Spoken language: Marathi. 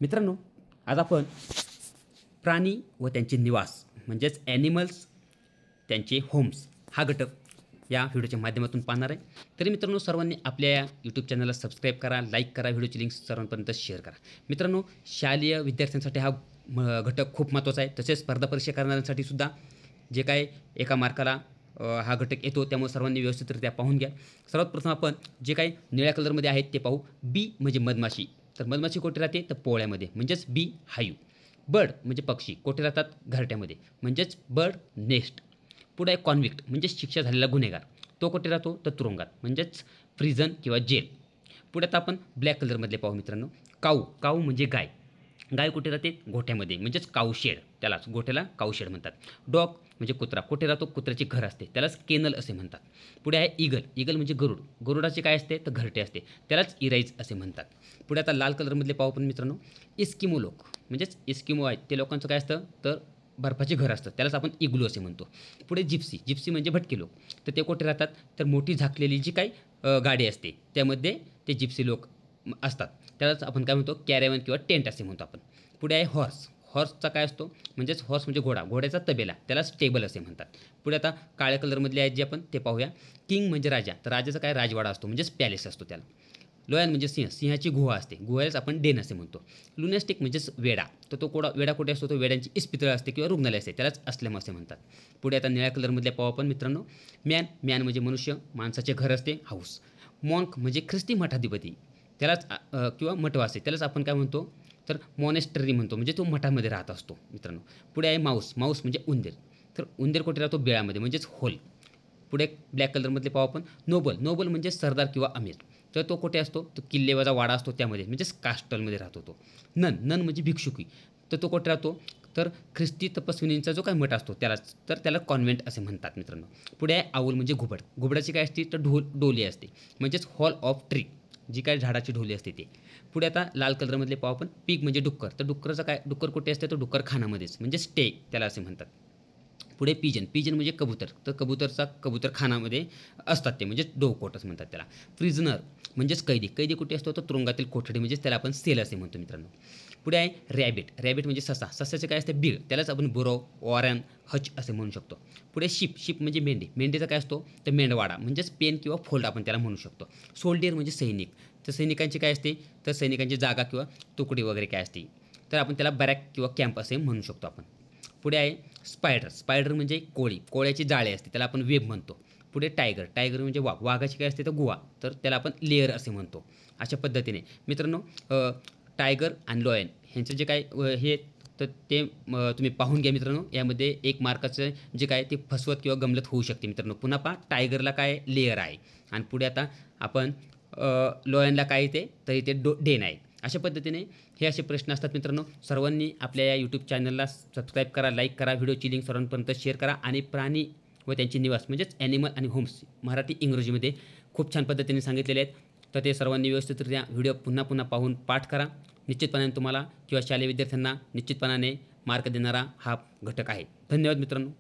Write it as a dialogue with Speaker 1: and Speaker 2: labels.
Speaker 1: मित्रांनो, आज आपण प्राणी व त्यांचे निवास म्हणजेच ॲनिमल्स त्यांचे होम्स हा घटक या व्हिडिओच्या माध्यमातून पाहणार आहे. तरी मित्रांनो, सर्वांनी आपल्या या यूट्यूब चॅनलला सबस्क्राईब करा, लाईक करा, व्हिडिओची लिंक सर्वांपर्यंत शेअर करा. मित्रांनो, शालेय विद्यार्थ्यांसाठी हा घटक खूप महत्त्वाचा आहे. तसेच स्पर्धा परीक्षा करणाऱ्यांसाठी सुद्धा जे काय एका मार्काला हा घटक येतो, त्यामुळे सर्वांनी व्यवस्थितरित्या पाहून घ्या. सर्वात प्रथम आपण जे काही निळ्या कलरमध्ये आहेत ते पाहू. बी म्हणजे मधमाशी. तर मधमाशी कोठे राहते? तर पोळ्यामध्ये, म्हणजेच बी हाईव. बर्ड म्हणजे पक्षी, कोठे राहतात? घरट्यामध्ये, म्हणजेच बर्ड नेस्ट. पुढे आहे कॉन्व्हिक्ट म्हणजेच शिक्षा झालेला गुन्हेगार, तो कुठे राहतो? तर तुरुंगात, म्हणजेच प्रिझन किंवा जेल. पुढे आता आपण ब्लॅक कलरमधले पाहू मित्रांनो. काऊ. काऊ म्हणजे गाय. गाय कुठे राहते? गोठ्यामध्ये, म्हणजेच काऊशेड, त्यालाच गोठ्याला काऊशेड म्हणतात. डॉग म्हणजे कुत्रा, कुठे राहतो? कुत्र्याचे घर असते, त्यालाच केनल असे म्हणतात. पुढे आहे ईगल. ईगल म्हणजे गरुड. गरुडाचे काय असते? तर घरटे असते, त्यालाच इराईज असे म्हणतात. पुढे आता लाल कलरमधले पाहू पण मित्रांनो. इस्किमो लोक म्हणजेच इस्किमो आहेत, ते लोकांचं काय असतं? तर बर्फाचे घर असतं, त्यालाच आपण इग्लू असे म्हणतो. पुढे जिप्सी. जिप्सी म्हणजे भटके लोक. तर ते कुठे राहतात? तर मोठी झाकलेली जी काही गाडी असते त्यामध्ये ते जिप्सी लोक असतात, त्यालाच आपण काय म्हणतो? कॅरेवन किंवा टेंट असे म्हणतो आपण. पुढे आहे हॉर्स. हॉर्सचा काय असतो? म्हणजेच हॉर्स म्हणजे घोडा, घोड्याचा तबेला, त्याला स्टेबल असे म्हणतात. पुढे आता काळ्या कलरमधले आहेत जे आपण ते पाहूया. किंग म्हणजे राजा. तर राजाचा काय? राजवाडा असतो, म्हणजेच पॅलेस असतो त्याला. लॉयन म्हणजे सिंह. सिंहाची गुहा असते, गुहालाच आपण डेन असे म्हणतो. लुनेस्टिक म्हणजेच वेडा. तर तो वेडा कुठे असतो? तो वेड्यांची इस्पितळ असते किंवा रुग्णालय असते, त्यालाच अस्लम असे म्हणतात. पुढे आता निळ्या कलरमधल्या पाहू आपण मित्रांनो. मॅन. मॅन म्हणजे मनुष्य, माणसाचे घर असते, हाऊस. मॉन्क म्हणजे ख्रिस्ती मठाधिपती, त्यालाच किंवा मठवासी, त्यालाच आपण काय म्हणतो? तर मॉनेस्टरी म्हणतो, म्हणजे तो मठामध्ये राहत असतो मित्रांनो. पुढे आहे माऊस. माऊस म्हणजे उंदीर. तर उंदीर कुठे राहतो? बिळामध्ये, म्हणजेच होल. पुढे ब्लॅक कलरमधले पाहू आपण. नोबल. नोबल म्हणजे सरदार किंवा अमीर. तर तो कुठे असतो? तो किल्लेवजा वाडा असतो त्यामध्ये, म्हणजेच कास्टलमध्ये राहतो तो. नन. नन म्हणजे भिक्षुकी. तर तो कुठे राहतो? तर ख्रिस्ती तपस्विनींचा जो काही मठ असतो त्यालाच, तर त्याला कॉन्व्हेंट असे म्हणतात मित्रांनो. पुढे आहे आऊल म्हणजे घुबड. घुबडाची काय असते? तर डोली असते, म्हणजेच हॉल ऑफ ट्री, जी काय झाडाची ढोली असते ते. पुढे आता लाल कलरमधले पाहू आपण. पीक म्हणजे डुक्कर. तर डुक्करचं काय? डुक्कर कुठे असते? तर डुक्कर खानामध्येच, म्हणजे स्टे, त्याला असे म्हणतात. पुढे पिजन. पिजन म्हणजे कबूतर. तर कबूतरचा कबूतरखानामध्ये असतात ते, म्हणजे डोवकोटच म्हणतात त्याला. प्रिझनर म्हणजेच कैदी. कैदी कुठे असतो? तर तुरुंगातील कोठडी, म्हणजेच त्याला आपण सेल असे म्हणतो मित्रांनो. पुढे आहे रॅबिट. रॅबिट म्हणजे ससा. ससाचे काय असते? बीळ, त्यालाच आपण बुरो, वॉरन, हच असे म्हणू शकतो. पुढे शिप. शिप म्हणजे मेंढी. मेंढीचा काय असतो? तर मेंढवाडा, म्हणजेच पेन किंवा फोल्ड आपण त्याला म्हणू शकतो. सोल्डियर म्हणजे सैनिक. तर सैनिकांची काय असते? तर सैनिकांची जागा किंवा तुकडी वगैरे काय असते, तर आपण त्याला बॅरॅक किंवा कॅम्प असे म्हणू शकतो आपण. पुढे आहे स्पायडर. स्पायडर म्हणजे कोळी. कोळ्याची जाळे असते, त्याला आपण वेब म्हणतो. पुढे टायगर. टायगर म्हणजे वाघ. वाघाची काय असते? तर गुहा, तर त्याला आपण लेअर असे म्हणतो. अशा पद्धतीने मित्रांनो टायगर आणि लॉयन ह्यांचं जे काय हे, तर ते तुम्ही पाहून घ्या मित्रांनो. यामध्ये 1 मार्काचं जे काय ते फसवत किंवा गमलत होऊ शकते मित्रांनो. पुन्हा पहा, टायगरला काय? लेअर आहे, आणि पुढे आता आपण लॉयनला काय येते? तर इथे डेन आहे. अशा पद्धतीने हे असे प्रश्न असतात मित्रांनो. सर्वांनी आपल्या या यूट्यूब चॅनलला सबस्क्राईब करा, लाईक करा, व्हिडिओची लिंक सर्वांपर्यंत शेअर करा. आणि प्राणी व त्यांचे निवास म्हणजेच ॲनिमल आणि होम्स मराठी इंग्रजीमध्ये खूप छान पद्धतीने सांगितलेले आहेत. तर ते सर्वांनी व्यवस्थितरित्या व्हिडिओ पुन्हा पुन्हा पाहून पाठ करा. निश्चितपणाने तुम्हाला किंवा शालेय विद्यार्थ्यांना निश्चितपणाने मार्क देणारा हा घटक आहे. धन्यवाद मित्रांनो.